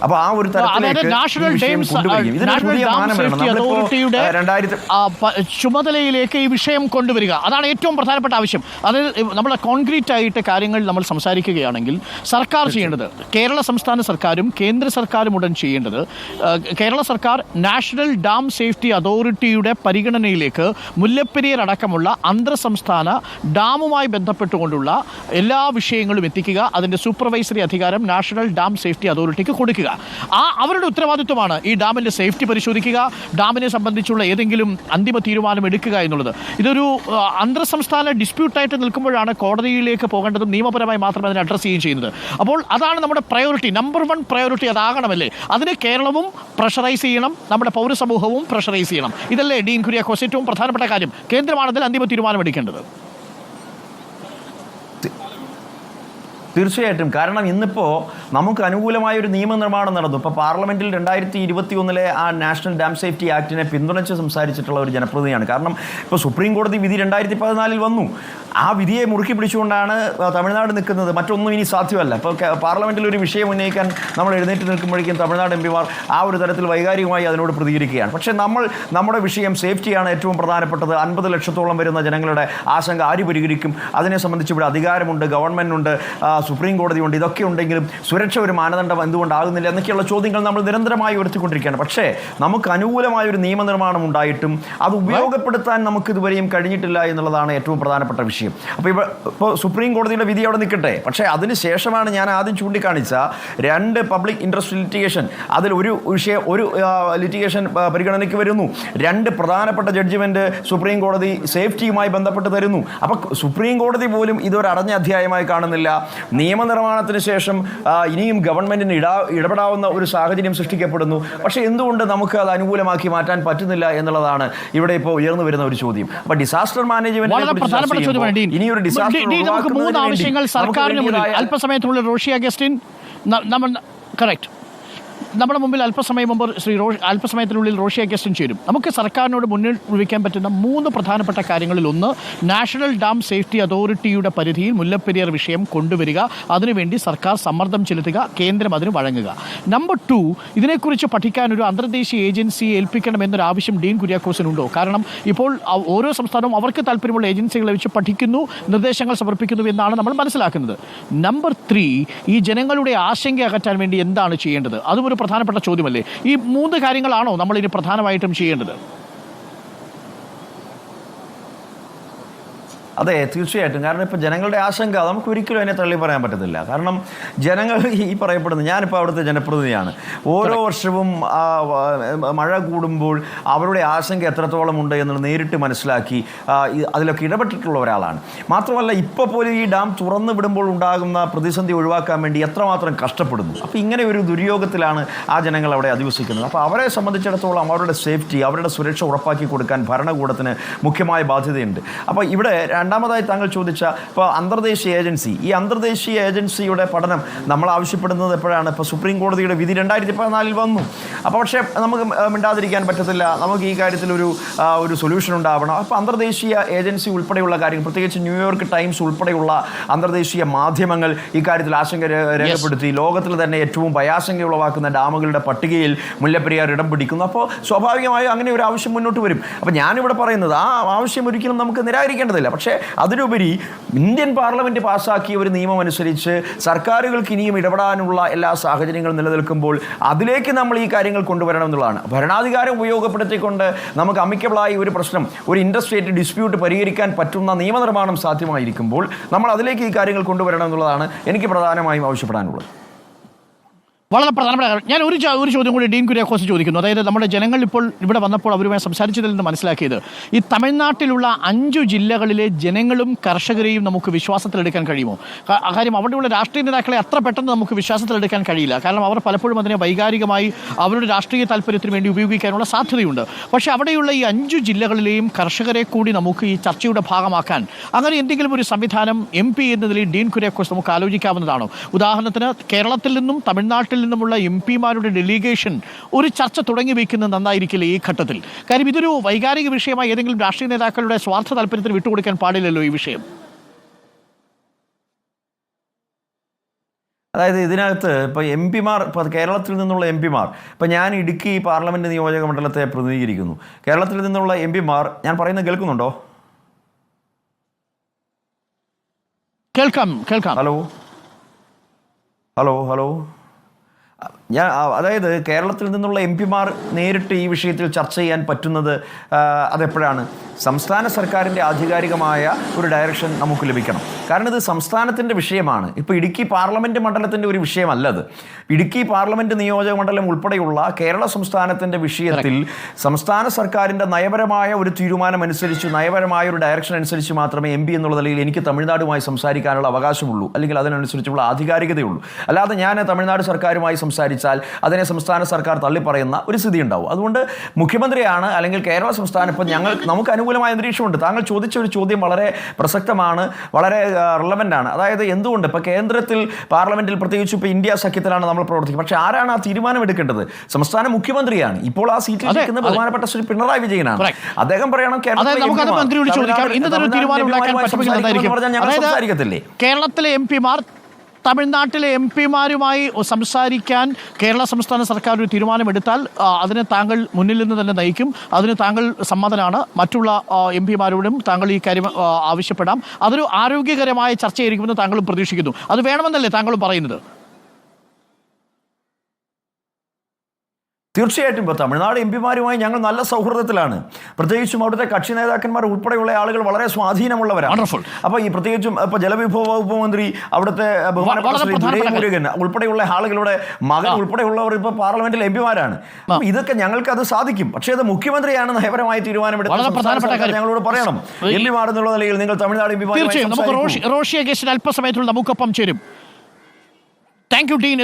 അപ്പോൾ ആ ഒരു തരത്തിലേക്ക് ചുമതലയിലേക്ക് ഈ വിഷയം കൊണ്ടുവരിക, അതാണ് ഏറ്റവും പ്രധാനപ്പെട്ട ആവശ്യം. അത് നമ്മൾ കോൺക്രീറ്റ് ആയിട്ട് കാര്യങ്ങൾ നമ്മൾ സംസാരിക്കുകയാണെങ്കിൽ സർക്കാർ ചെയ്യേണ്ടത്, കേരള സംസ്ഥാന സർക്കാരും കേന്ദ്ര സർക്കാരും ഉടൻ ചെയ്യേണ്ടത്, കേരള സർക്കാർ നാഷണൽ ഡാം സേഫ്റ്റി അതോറിറ്റിയുടെ പരിഗണനയിലേക്ക് മുല്ലപ്പെരിയാർ അടക്കമുള്ള അന്തർ സംസ്ഥാന ഡാമുമായി ബന്ധപ്പെട്ടുകൊണ്ടുള്ള എല്ലാ വിഷയങ്ങളും എത്തിക്കുക. അതിൻ്റെ സൂപ്പർവൈസറി അധികാരം നാഷണൽ ഡാം സേഫ്റ്റി അതോറിറ്റിക്ക് കൊടുക്കുക. അവരുടെ ഉത്തരവാദിത്വമാണ് ഈ ഡാമിൻ്റെ സേഫ്റ്റി പരിശോധിക്കുക, ഡാമിനെ സംബന്ധിച്ചുള്ള ഏതെങ്കിലും അന്തിമ തീരുമാനം എടുക്കുക എന്നുള്ളത്. ഇതൊരു അന്തർ സംസ്ഥാന ഡിസ്പ്യൂട്ടായിട്ട് നിൽക്കുമ്പോഴാണ് കോടതിയിലേക്ക് പോകേണ്ടതും നിയമപരമായി മാത്രമേ അതിനെ അഡ്രസ്സ് ചെയ്യുകയും ചെയ്യുന്നത്. അപ്പോൾ അതാണ് നമ്മുടെ പ്രയോറിറ്റി, നമ്പർ 1 പ്രയോറിറ്റി അതാകണമല്ലേ. അതിന് കേരളവും പ്രഷറൈസ് ചെയ്യണം, നമ്മുടെ പൗരസമൂഹവും പ്രഷറൈസ് ചെയ്യണം. ഇതല്ലേ ഡീൻ കുര്യാക്കോസ് ഏറ്റവും പ്രധാനപ്പെട്ട കാര്യം. കേന്ദ്രമാണ് അതിൽ അന്തിമ തീരുമാനമെടുക്കേണ്ടത്. തീർച്ചയായിട്ടും. കാരണം ഇന്നിപ്പോൾ നമുക്ക് അനുകൂലമായ ഒരു നിയമനിർമ്മാണം നടന്നു. ഇപ്പോൾ പാർലമെൻറ്റിൽ 2021 ആ നാഷണൽ ഡാം സേഫ്റ്റി ആക്ടിനെ പിന്തുണച്ച് സംസാരിച്ചിട്ടുള്ള ഒരു ജനപ്രതിനിധിയാണ്. കാരണം ഇപ്പോൾ സുപ്രീം കോടതി വിധി 2014 വന്നു. ആ വിധിയെ മുറുക്കി പിടിച്ചുകൊണ്ടാണ് തമിഴ്നാട് നിൽക്കുന്നത്. മറ്റൊന്നും ഇനി സാധ്യമല്ല. ഇപ്പോൾ പാർലമെൻറ്റിൽ ഒരു വിഷയം ഉന്നയിക്കാൻ നമ്മൾ എഴുന്നേറ്റ് നിൽക്കുമ്പോഴേക്കും തമിഴ്നാട് എംപിമാർ ആ ഒരു തരത്തിൽ വൈകാരികമായി അതിനോട് പ്രതികരിക്കുകയാണ്. പക്ഷേ നമ്മുടെ വിഷയം സേഫ്റ്റിയാണ് ഏറ്റവും പ്രധാനപ്പെട്ടത്. 50 ലക്ഷത്തോളം വരുന്ന ജനങ്ങളുടെ ആശങ്ക ആര് പരിഹരിക്കും? അതിനെ സംബന്ധിച്ച് ഇവിടെ അധികാരമുണ്ട്, ഗവൺമെൻറ്റുണ്ട്, സുപ്രീം കോടതിയുണ്ട്. ഇതൊക്കെ ഉണ്ടെങ്കിലും സുരക്ഷ ഒരു മാനദണ്ഡം എന്തുകൊണ്ടാകുന്നില്ല എന്നൊക്കെയുള്ള ചോദ്യങ്ങൾ നമ്മൾ നിരന്തരമായി ഉയർത്തിക്കൊണ്ടിരിക്കുകയാണ്. പക്ഷേ നമുക്ക് അനുകൂലമായ ഒരു നിയമനിർമ്മാണം ഉണ്ടായിട്ടും അത് ഉപയോഗപ്പെടുത്താൻ നമുക്ക് ഇതുവരെയും കഴിഞ്ഞിട്ടില്ല എന്നുള്ളതാണ് ഏറ്റവും പ്രധാനപ്പെട്ട വിഷയം. അപ്പോൾ ഇപ്പോൾ സുപ്രീം കോടതിയുടെ വിധി അവിടെ നിൽക്കട്ടെ, പക്ഷേ അതിന് ശേഷമാണ് ഞാൻ ആദ്യം ചൂണ്ടിക്കാണിച്ച 2 പബ്ലിക് ഇൻട്രസ്റ്റ് ലിറ്റിഗേഷൻ, അതിൽ ഒരു ലിറ്റിഗേഷൻ പരിഗണനയ്ക്ക് വരുന്നു. 2 പ്രധാനപ്പെട്ട ജഡ്ജിമെൻറ്റ് സുപ്രീം കോടതി സേഫ്റ്റിയുമായി ബന്ധപ്പെട്ട് തരുന്നു. അപ്പോൾ സുപ്രീം കോടതി പോലും ഇതൊരു അടഞ്ഞ അധ്യായമായി കാണുന്നില്ല. നിയമനിർമ്മാണത്തിന് ശേഷം ഇനിയും ഗവൺമെൻറ്റിന് ഇടപെടാവുന്ന ഒരു സാഹചര്യം സൃഷ്ടിക്കപ്പെടുന്നു. പക്ഷേ എന്തുകൊണ്ട് നമുക്ക് അത് അനുകൂലമാക്കി മാറ്റാൻ പറ്റുന്നില്ല എന്നുള്ളതാണ് ഇവിടെ ഇപ്പോൾ ഉയർന്നു വരുന്ന ഒരു ചോദ്യം. അപ്പോൾ ഡിസാസ്റ്റർ മാനേജ്മെന്റ് ഇനിയൊരു ഡിസാസ്റ്റർ മൂന്ന് ആവശ്യങ്ങൾ സർക്കാരിന് മുന്നിൽ അല്പസമയത്തിനുള്ളിൽ റോഷി അഗസ്റ്റിൻ നമ്മുടെ മുമ്പിൽ അല്പസമയത്തിനുള്ളിൽ റോഷി അഗസ്റ്റിൻ ചേരും. നമുക്ക് സർക്കാരിനോട് മുന്നിൽ വയ്ക്കാൻ പറ്റുന്ന 3 പ്രധാനപ്പെട്ട കാര്യങ്ങളിൽ ഒന്ന്, നാഷണൽ ഡാം സേഫ്റ്റി അതോറിറ്റിയുടെ പരിധിയിൽ മുല്ലപ്പെരിയാർ വിഷയം കൊണ്ടുവരിക, അതിനുവേണ്ടി സർക്കാർ സമ്മർദ്ദം ചെലുത്തുക, കേന്ദ്രം അതിന് വഴങ്ങുക. നമ്പർ 2, ഇതിനെക്കുറിച്ച് പഠിക്കാൻ ഒരു അന്തർദേശീയ ഏജൻസിയെ ഏൽപ്പിക്കണമെന്നൊരു ആവശ്യം ഡീൻ കുര്യാക്കോസിനുണ്ടോ? കാരണം ഇപ്പോൾ ഓരോ സംസ്ഥാനവും അവർക്ക് താല്പര്യമുള്ള ഏജൻസികളെ വെച്ച് പഠിക്കുന്നു, നിർദ്ദേശങ്ങൾ സമർപ്പിക്കുന്നു എന്നാണ് നമ്മൾ മനസ്സിലാക്കുന്നത്. നമ്പർ 3, ഈ ജനങ്ങളുടെ ആശങ്ക അകറ്റാൻ വേണ്ടി എന്താണ് ചെയ്യേണ്ടത്? അതും ഒരു പ്രധാനപ്പെട്ട ചോദ്യമല്ലേ. ഈ 3 കാര്യങ്ങളാണോ നമ്മൾ ഇനി പ്രധാനമായിട്ടും ചെയ്യേണ്ടത്? അതെ, തീർച്ചയായിട്ടും. കാരണം ഇപ്പോൾ ജനങ്ങളുടെ ആശങ്ക നമുക്ക് ഒരിക്കലും അതിനെ തള്ളി പറയാൻ പറ്റത്തില്ല. കാരണം ജനങ്ങൾ ഈ പറയപ്പെടുന്നത്, ഞാനിപ്പോൾ അവിടുത്തെ ജനപ്രതിനിധിയാണ്, ഓരോ വർഷവും മഴ കൂടുമ്പോൾ അവരുടെ ആശങ്ക എത്രത്തോളം ഉണ്ട് എന്നുള്ളത് നേരിട്ട് മനസ്സിലാക്കി അതിലൊക്കെ ഇടപെട്ടിട്ടുള്ള ഒരാളാണ്. മാത്രമല്ല ഇപ്പോൾ പോലും ഈ ഡാം തുറന്നു വിടുമ്പോൾ ഉണ്ടാകുന്ന പ്രതിസന്ധി ഒഴിവാക്കാൻ വേണ്ടി എത്രമാത്രം കഷ്ടപ്പെടുന്നു. അപ്പോൾ ഇങ്ങനെ ഒരു ദുര്യോഗത്തിലാണ് ആ ജനങ്ങൾ അവിടെ അധിവസിക്കുന്നത്. അപ്പോൾ അവരെ സംബന്ധിച്ചിടത്തോളം അവരുടെ സേഫ്റ്റി, അവരുടെ സുരക്ഷ ഉറപ്പാക്കി കൊടുക്കാൻ ഭരണകൂടത്തിന് മുഖ്യമായ ബാധ്യതയുണ്ട്. അപ്പോൾ ഇവിടെ രണ്ടാമതായി താങ്കൾ ചോദിച്ച ഇപ്പോൾ അന്തർദേശീയ ഏജൻസി, ഈ അന്തർദേശീയ ഏജൻസിയുടെ പഠനം നമ്മൾ ആവശ്യപ്പെടുന്നത് എപ്പോഴാണ്? ഇപ്പോൾ സുപ്രീം കോടതിയുടെ വിധി 2014 വന്നു. അപ്പോൾ പക്ഷേ നമുക്ക് മിണ്ടാതിരിക്കാൻ പറ്റത്തില്ല. നമുക്ക് ഈ കാര്യത്തിൽ ഒരു സൊല്യൂഷൻ ഉണ്ടാവണം. അപ്പോൾ അന്തർദേശീയ ഏജൻസി ഉൾപ്പെടെയുള്ള കാര്യങ്ങൾ, പ്രത്യേകിച്ച് ന്യൂയോർക്ക് ടൈംസ് ഉൾപ്പെടെയുള്ള അന്തർദേശീയ മാധ്യമങ്ങൾ ഈ കാര്യത്തിൽ ആശങ്ക രേഖപ്പെടുത്തി. ലോകത്തിൽ തന്നെ ഏറ്റവും ഭയാശങ്ക ഉളവാക്കുന്ന ഡാമുകളുടെ പട്ടികയിൽ മുല്ലപ്പെരിയാർ ഇടം പിടിക്കുന്നു. അപ്പോൾ സ്വാഭാവികമായും അങ്ങനെ ഒരു ആവശ്യം മുന്നോട്ട് വരും. അപ്പോൾ ഞാനിവിടെ പറയുന്നത് ആ ആവശ്യം ഒരിക്കലും നമുക്ക് നിരാകരിക്കേണ്ടതില്ല. പക്ഷേ അതിനുപരി ഇന്ത്യൻ പാർലമെൻറ്റ് പാസ്സാക്കിയ ഒരു നിയമം അനുസരിച്ച് സർക്കാരുകൾക്ക് ഇനിയും ഇടപെടാനുള്ള എല്ലാ സാഹചര്യങ്ങളും നിലനിൽക്കുമ്പോൾ അതിലേക്ക് നമ്മൾ ഈ കാര്യങ്ങൾ കൊണ്ടുവരണം എന്നുള്ളതാണ്. ഭരണാധികാരം ഉപയോഗപ്പെടുത്തിക്കൊണ്ട് നമുക്ക് അമിക്കബിളായി ഒരു പ്രശ്നം, ഒരു ഇൻഡർസ്റ്റേറ്റ് ഡിസ്പ്യൂട്ട് പരിഹരിക്കാൻ പറ്റുന്ന നിയമനിർമ്മാണം സാധ്യമായിരിക്കുമ്പോൾ നമ്മൾ അതിലേക്ക് ഈ കാര്യങ്ങൾ കൊണ്ടുവരണം എന്നുള്ളതാണ് എനിക്ക് പ്രധാനമായും ആവശ്യപ്പെടാനുള്ളത്. വളരെ പ്രധാനപ്പെട്ട കാര്യം. ഞാൻ ഒരു ചോദ്യം കൂടി ഡീൻ കുര്യാക്കോസ് ചോദിക്കുന്നു. അതായത് നമ്മുടെ ജനങ്ങൾ ഇപ്പോൾ ഇവിടെ വന്നപ്പോൾ അവരുമായി സംസാരിച്ചതിൽ നിന്ന് മനസ്സിലാക്കിയത്, ഈ തമിഴ്നാട്ടിലുള്ള 5 ജില്ലകളിലെ ജനങ്ങളും കർഷകരെയും നമുക്ക് വിശ്വാസത്തിലെടുക്കാൻ കഴിയുമോ? കാര്യം അവിടെയുള്ള രാഷ്ട്രീയ നേതാക്കളെ അത്ര പെട്ടെന്ന് നമുക്ക് വിശ്വാസത്തിലെടുക്കാൻ കഴിയില്ല. കാരണം അവർ പലപ്പോഴും അതിനെ വൈകാരികമായി അവരുടെ രാഷ്ട്രീയ താല്പര്യത്തിന് വേണ്ടി ഉപയോഗിക്കാനുള്ള സാധ്യതയുണ്ട്. പക്ഷേ അവിടെയുള്ള ഈ 5 ജില്ലകളിലെയും കർഷകരെ കൂടി നമുക്ക് ഈ ചർച്ചയുടെ ഭാഗമാക്കാൻ അങ്ങനെ എന്തെങ്കിലും ഒരു സംവിധാനം MP എന്ന നിലയിൽ ഡീൻ കുര്യാക്കോസ് നമുക്ക് ആലോചിക്കാവുന്നതാണോ? ഉദാഹരണത്തിന് കേരളത്തിൽ നിന്നും തമിഴ്നാട്ടിൽ നിന്നുമുള്ള MP-മാരുടെ ഡെലിഗേഷൻ ഒരു ചർച്ച തുടങ്ങി വയ്ക്കുന്നത് നന്നായിരിക്കില്ല ഈ ഘട്ടത്തിൽ. കാര്യം ഇതൊരു വൈകാരിക വിഷയമായി ഏതെങ്കിലും രാഷ്ട്രീയ നേതാക്കളുടെ സ്വാർത്ഥ താല്പര്യത്തിന് വിട്ടുകൊടുക്കാൻ പാടില്ലല്ലോ ഈ വിഷയം. അതായത് ഇതിനകത്ത് ഇപ്പോൾ എം പിമാർ, ഇപ്പോൾ കേരളത്തിൽ നിന്നുള്ള എം പിമാർ, ഇപ്പോൾ ഞാൻ ഇടുക്കി പാർലമെൻറ്റ് നിയോജക മണ്ഡലത്തെ പ്രതിനിധീകരിക്കുന്നു. കേരളത്തിൽ നിന്നുള്ള എം പിമാർ, ഞാൻ പറയുന്നത് കേൾക്കുന്നുണ്ടോ? കേൾക്കാം. ഹലോ ഹലോ ഹലോ ഞാൻ അതായത് കേരളത്തിൽ നിന്നുള്ള എം പിമാർ നേരിട്ട് ഈ വിഷയത്തിൽ ചർച്ച ചെയ്യാൻ പറ്റുന്നത് അതെപ്പോഴാണ്? സംസ്ഥാന സർക്കാരിൻ്റെ ആധികാരികമായ ഒരു ഡയറക്ഷൻ നമുക്ക് ലഭിക്കണം. കാരണം ഇത് സംസ്ഥാനത്തിൻ്റെ വിഷയമാണ്. ഇപ്പോൾ ഇടുക്കി പാർലമെൻറ്റ് മണ്ഡലത്തിൻ്റെ ഒരു വിഷയമല്ലത്. ഇടുക്കി പാർലമെൻറ്റ് നിയോജക മണ്ഡലം ഉൾപ്പെടെയുള്ള കേരള സംസ്ഥാനത്തിൻ്റെ വിഷയത്തിൽ സംസ്ഥാന സർക്കാരിൻ്റെ നയപരമായ ഒരു തീരുമാനമനുസരിച്ച്, നയപരമായ ഒരു ഡയറക്ഷൻ അനുസരിച്ച് മാത്രമേ എം പി എന്നുള്ള നിലയിൽ എനിക്ക് തമിഴ്നാടുമായി സംസാരിക്കാനുള്ള അവകാശമുള്ളൂ, അല്ലെങ്കിൽ അതിനനുസരിച്ചുള്ള ആധികാരികതയുള്ളൂ. അല്ലാതെ ഞാൻ തമിഴ്നാട് സർക്കാരുമായി സംസാരിച്ചാൽ അതിനെ സംസ്ഥാന സർക്കാർ തള്ളിപ്പറയുന്ന ഒരു സ്ഥിതി ഉണ്ടാവും. അതുകൊണ്ട് മുഖ്യമന്ത്രിയാണ്, അല്ലെങ്കിൽ കേരള സംസ്ഥാനം, ഇപ്പം നമുക്ക് അനുകൂലമായ അന്തരീക്ഷമുണ്ട്. താങ്കൾ ചോദിച്ച ഒരു ചോദ്യം വളരെ പ്രസക്തമാണ്, വളരെ റിലവൻ്റ് ആണ്. അതായത് എന്തുകൊണ്ട് ഇപ്പോൾ കേന്ദ്രത്തിൽ പാർലമെന്റിൽ, പ്രത്യേകിച്ച് ഇപ്പോൾ ഇന്ത്യ സഖ്യത്തിലാണ് നമ്മൾ പ്രവർത്തിക്കുന്നത്, പക്ഷേ ആരാണ് ആ തീരുമാനം എടുക്കേണ്ടത്? സംസ്ഥാന മുഖ്യമന്ത്രിയാണ്. ഇപ്പോൾ ആ സീറ്റിൽ ഇരിക്കുന്ന ബഹുമാനപ്പെട്ട ശ്രീ പിണറായി വിജയനാണ്. അദ്ദേഹം പറയണം കേരളത്തിലെ എം പിമാർ തമിഴ്നാട്ടിലെ എം പിമാരുമായി സംസാരിക്കാൻ കേരള സംസ്ഥാന സർക്കാർ ഒരു തീരുമാനമെടുത്താൽ അതിനെ താങ്കൾ മുന്നിൽ നിന്ന് തന്നെ നയിക്കും. അതിന് താങ്കൾ സമ്മതനാണ്. മറ്റുള്ള എം പിമാരോടും താങ്കൾ ഈ കാര്യം ആവശ്യപ്പെടാം. അതൊരു ആരോഗ്യകരമായ ചർച്ചയായിരിക്കുമെന്ന് താങ്കളും പ്രതീക്ഷിക്കുന്നു. അത് വേണമെന്നല്ലേ താങ്കളും പറയുന്നത്? തീർച്ചയായിട്ടും. ഇപ്പോൾ തമിഴ്നാട് എം പിമാരുമായി ഞങ്ങൾ നല്ല സൗഹൃദത്തിലാണ്. പ്രത്യേകിച്ചും അവിടുത്തെ കക്ഷി നേതാക്കന്മാർ ഉൾപ്പെടെയുള്ള ആളുകൾ വളരെ സ്വാധീനമുള്ളവരാണ്. അപ്പോൾ ഈ പ്രത്യേകിച്ചും ഇപ്പോൾ ജലവിഭവ വകുപ്പ് മന്ത്രി, അവിടുത്തെ ബഹുമാനപ്പെട്ട ശ്രീ മുരുകൻ ഉൾപ്പെടെയുള്ള ആളുകളുടെ മകൻ ഉൾപ്പെടെയുള്ളവർ ഇപ്പോൾ പാർലമെന്റിൽ എം പിമാരാണ്. ഇതൊക്കെ ഞങ്ങൾക്ക് അത് സാധിക്കും. പക്ഷേ അത് മുഖ്യമന്ത്രിയാണ് നയപരമായ തീരുമാനമെടുത്തത്. ഞങ്ങളോട് പറയണം, എം പിമാർ എന്നുള്ള നിലയിൽ നിങ്ങൾ തമിഴ്നാട് എം പിമാർ. റോഷി അഗസ്റ്റിൻ അല്പസമയത്തുള്ള നമുക്കൊപ്പം ചേരും. Thank you Dean.